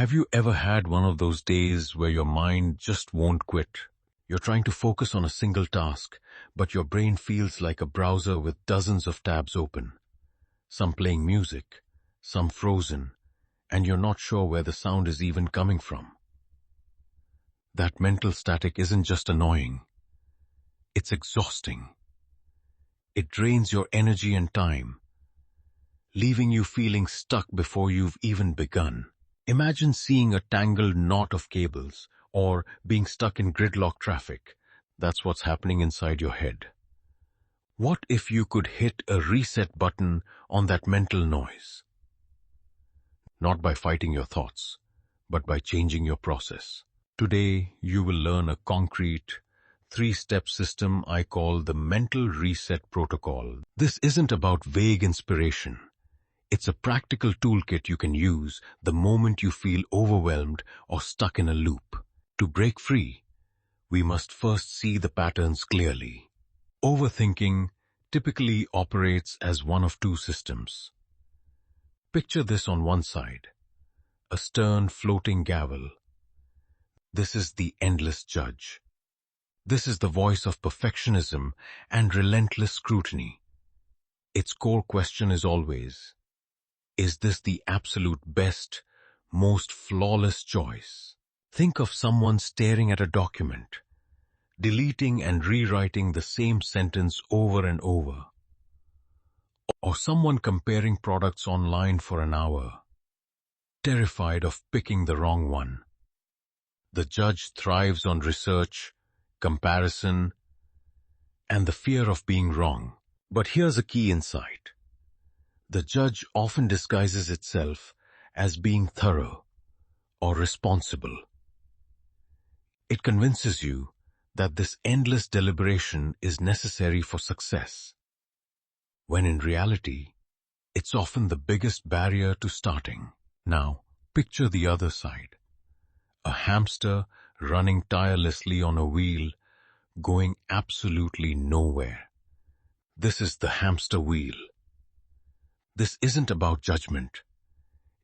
Have you ever had one of those days where your mind just won't quit? You're trying to focus on a single task, but your brain feels like a browser with dozens of tabs open. Some playing music, some frozen, and you're not sure where the sound is even coming from. That mental static isn't just annoying. It's exhausting. It drains your energy and time, leaving you feeling stuck before you've even begun. Imagine seeing a tangled knot of cables or being stuck in gridlock traffic. That's what's happening inside your head. What if you could hit a reset button on that mental noise? Not by fighting your thoughts, but by changing your process. Today, you will learn a concrete, three-step system I call the Mental Reset Protocol. This isn't about vague inspiration. It's a practical toolkit you can use the moment you feel overwhelmed or stuck in a loop. To break free, we must first see the patterns clearly. Overthinking typically operates as one of two systems. Picture this on one side, a stern floating gavel. This is the endless judge. This is the voice of perfectionism and relentless scrutiny. Its core question is always, is this the absolute best, most flawless choice? Think of someone staring at a document, deleting and rewriting the same sentence over and over. Or someone comparing products online for an hour, terrified of picking the wrong one. The judge thrives on research, comparison, and the fear of being wrong. But here's a key insight. The judge often disguises itself as being thorough or responsible. It convinces you that this endless deliberation is necessary for success, when in reality, it's often the biggest barrier to starting. Now, picture the other side. A hamster running tirelessly on a wheel, going absolutely nowhere. This is the hamster wheel. This isn't about judgment.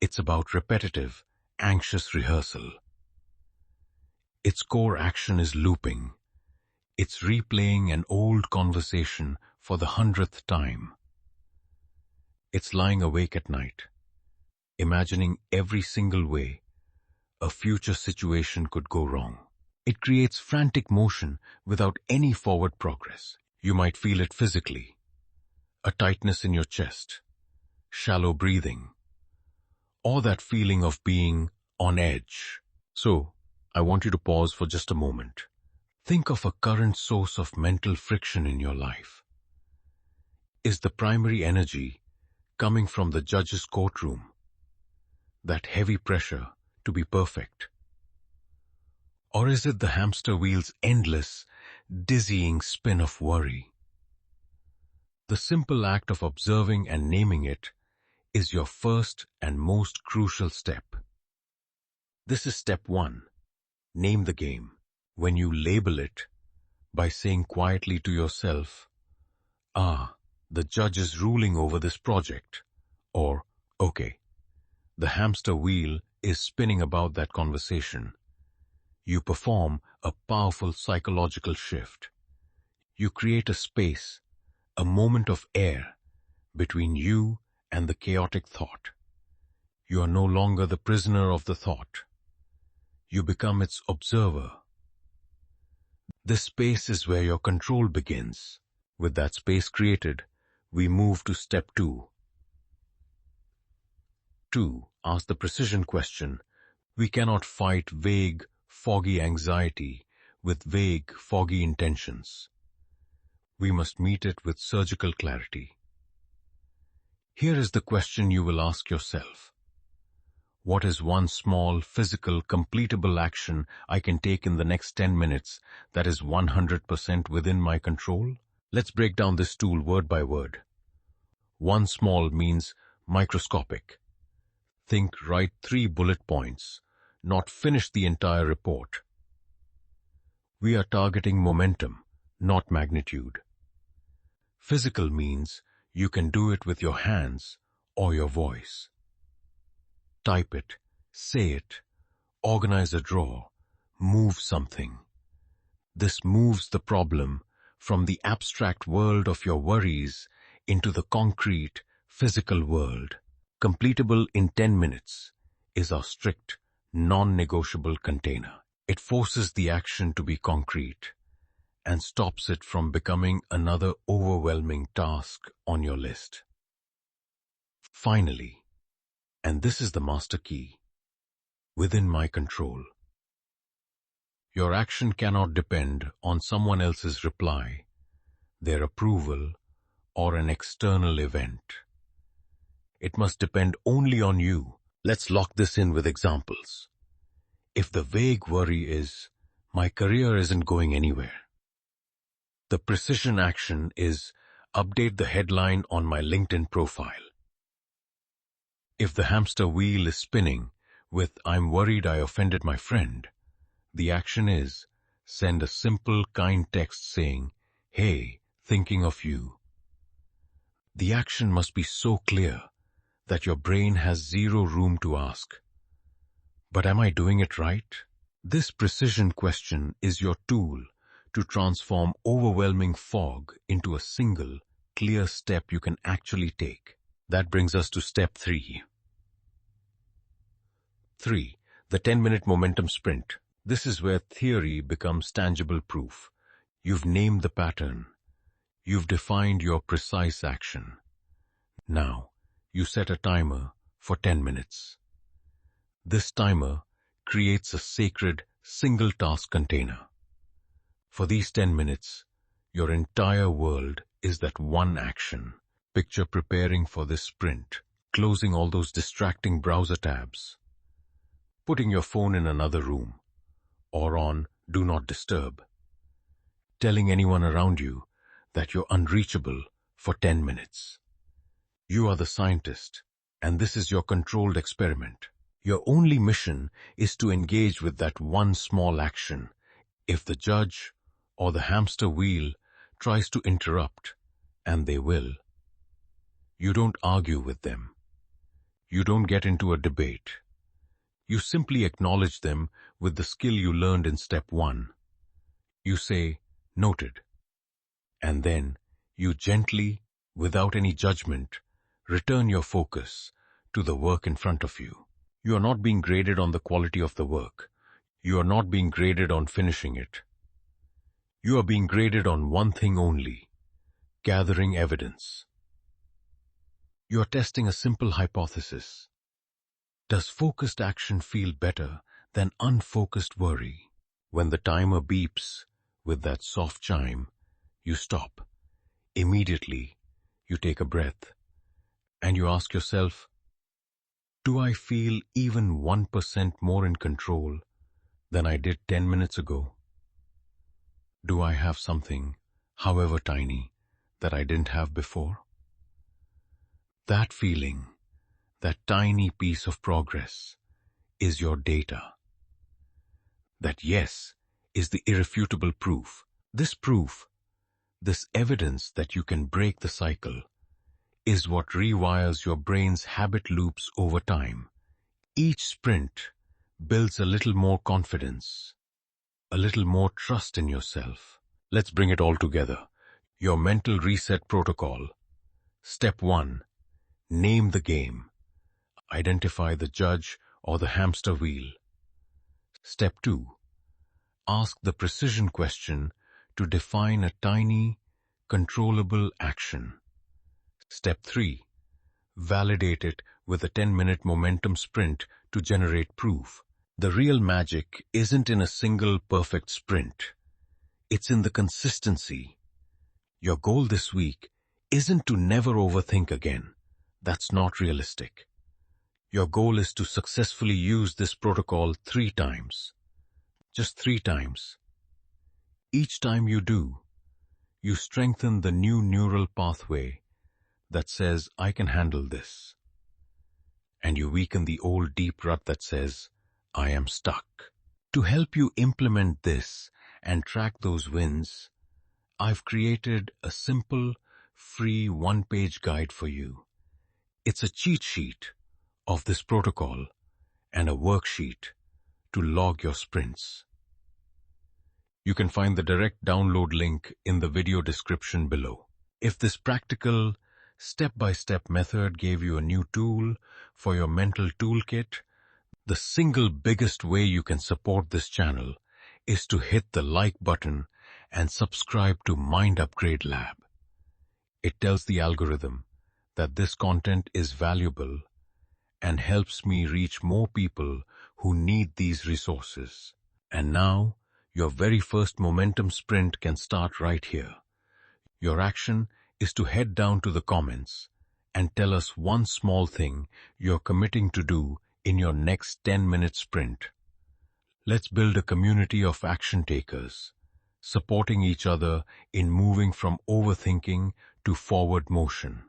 It's about repetitive, anxious rehearsal. Its core action is looping. It's replaying an old conversation for the 100th time. It's lying awake at night, imagining every single way a future situation could go wrong. It creates frantic motion without any forward progress. You might feel it physically. A tightness in your chest, shallow breathing, or that feeling of being on edge. So, I want you to pause for just a moment. Think of a current source of mental friction in your life. Is the primary energy coming from the judge's courtroom? That heavy pressure to be perfect? Or is it the hamster wheel's endless, dizzying spin of worry? The simple act of observing and naming it is your first and most crucial step. This is step 1. Name the game. When you label it, by saying quietly to yourself, the judge is ruling over this project, or, okay, the hamster wheel is spinning about that conversation. You perform a powerful psychological shift. You create a space, a moment of air, between you and the chaotic thought. You are no longer the prisoner of the thought. You become its observer. This space is where your control begins. With that space created, we move to step 2. 2. Ask the precision question. We cannot fight vague, foggy anxiety with vague, foggy intentions. We must meet it with surgical clarity. Here is the question you will ask yourself. What is one small, physical, completable action I can take in the next 10 minutes that is 100% within my control? Let's break down this tool word by word. One small means microscopic. Think write 3 bullet points, not finish the entire report. We are targeting momentum, not magnitude. Physical means you can do it with your hands or your voice. Type it, say it, organize a drawer, move something. This moves the problem from the abstract world of your worries into the concrete, physical world. Completable in 10 minutes is our strict, non-negotiable container. It forces the action to be concrete and stops it from becoming another overwhelming task on your list. Finally, and this is the master key, within my control. Your action cannot depend on someone else's reply, their approval, or an external event. It must depend only on you. Let's lock this in with examples. If the vague worry is, my career isn't going anywhere, the precision action is, update the headline on my LinkedIn profile. If the hamster wheel is spinning with, I'm worried I offended my friend, the action is, send a simple, kind text saying, hey, thinking of you. The action must be so clear that your brain has zero room to ask, but am I doing it right? This precision question is your tool to transform overwhelming fog into a single, clear step you can actually take. That brings us to step 3. 3. The 10-minute momentum sprint. This is where theory becomes tangible proof. You've named the pattern. You've defined your precise action. Now, you set a timer for 10 minutes. This timer creates a sacred single-task container. For these 10 minutes, your entire world is that one action. Picture preparing for this sprint, closing all those distracting browser tabs, putting your phone in another room, or on Do Not Disturb, telling anyone around you that you're unreachable for 10 minutes. You are the scientist, and this is your controlled experiment. Your only mission is to engage with that one small action. If the judge or the hamster wheel tries to interrupt, and they will, you don't argue with them. You don't get into a debate. You simply acknowledge them with the skill you learned in step 1. You say, noted. And then, you gently, without any judgment, return your focus to the work in front of you. You are not being graded on the quality of the work. You are not being graded on finishing it. You are being graded on one thing only, gathering evidence. You are testing a simple hypothesis. Does focused action feel better than unfocused worry? When the timer beeps with that soft chime, you stop. Immediately, you take a breath, and you ask yourself, do I feel even 1% more in control than I did 10 minutes ago? Do I have something, however tiny, that I didn't have before? That feeling, that tiny piece of progress, is your data. That yes is the irrefutable proof. This proof, this evidence that you can break the cycle, is what rewires your brain's habit loops over time. Each sprint builds a little more confidence, a little more trust in yourself. Let's bring it all together. Your mental reset protocol. Step 1. Name the game. Identify the judge or the hamster wheel. Step 2. Ask the precision question to define a tiny, controllable action. Step 3. Validate it with a 10-minute momentum sprint to generate proof. The real magic isn't in a single perfect sprint. It's in the consistency. Your goal this week isn't to never overthink again. That's not realistic. Your goal is to successfully use this protocol 3 times. Just 3 times. Each time you do, you strengthen the new neural pathway that says, I can handle this. And you weaken the old deep rut that says, I am stuck. To help you implement this and track those wins, I've created a simple, free 1-page guide for you. It's a cheat sheet of this protocol and a worksheet to log your sprints. You can find the direct download link in the video description below. If this practical, step-by-step method gave you a new tool for your mental toolkit, the single biggest way you can support this channel is to hit the like button and subscribe to Mind Upgrade Lab. It tells the algorithm that this content is valuable and helps me reach more people who need these resources. And now, your very first momentum sprint can start right here. Your action is to head down to the comments and tell us one small thing you're committing to do in your next 10-minute sprint. Let's build a community of action takers, supporting each other in moving from overthinking to forward motion.